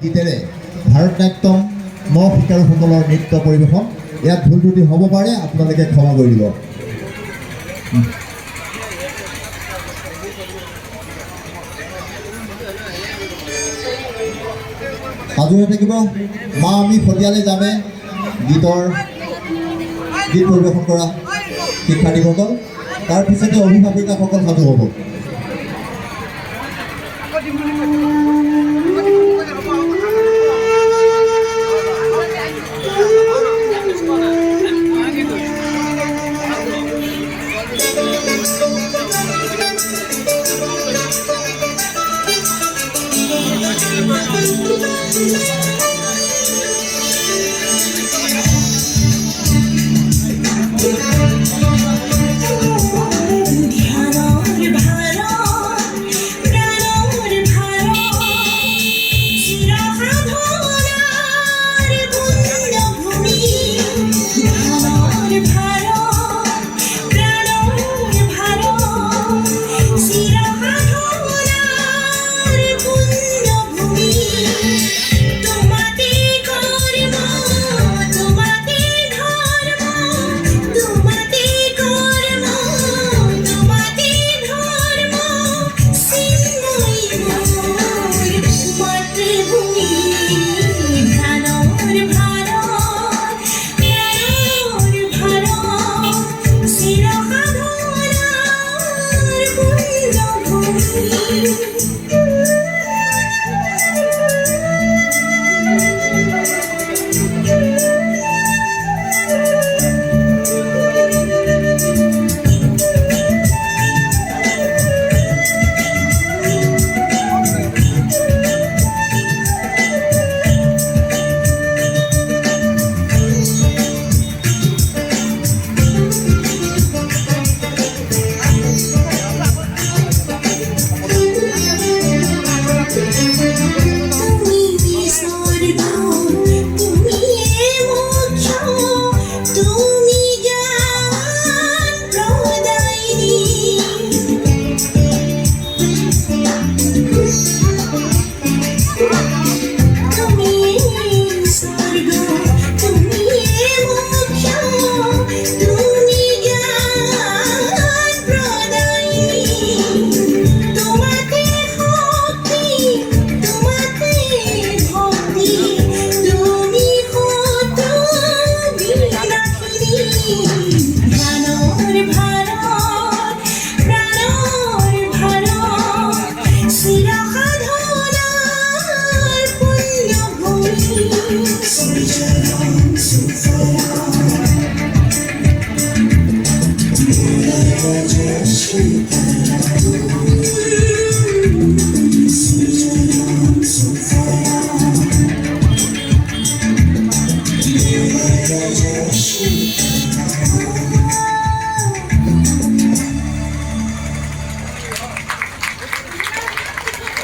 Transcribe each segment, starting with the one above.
গীতেৰে ভাৰতনাট্যম শিকাৰুসকলৰ নৃত্য পৰিৱেশন ইয়াত ভুল ত্ৰুটি হ'ব পাৰে, আপোনালোকে ক্ষমা কৰি দিব। সাজু হৈ থাকিব। মা আমি ফটিয়ালে যামে গীত পৰিৱেশন কৰা শিক্ষাৰ্থীসকল, তাৰ পিছতে অভিভাৱিকাসকল সাজু হ'ব।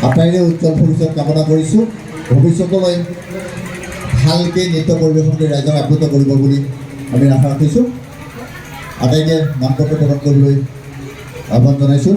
আপনাৰে উজ্জ্বল ভৱিষ্যত কামনা কৰিছোঁ। ভৱিষ্যতলৈ ভালকৈ নৃত্য পৰিৱেশন কৰি ৰাইজক আপ্লুত কৰিব বুলি আমি আশা ৰাখিছোঁ। আটাইকে নামপত্ৰ প্ৰদান কৰিবলৈ আহ্বান জনাইছোঁ।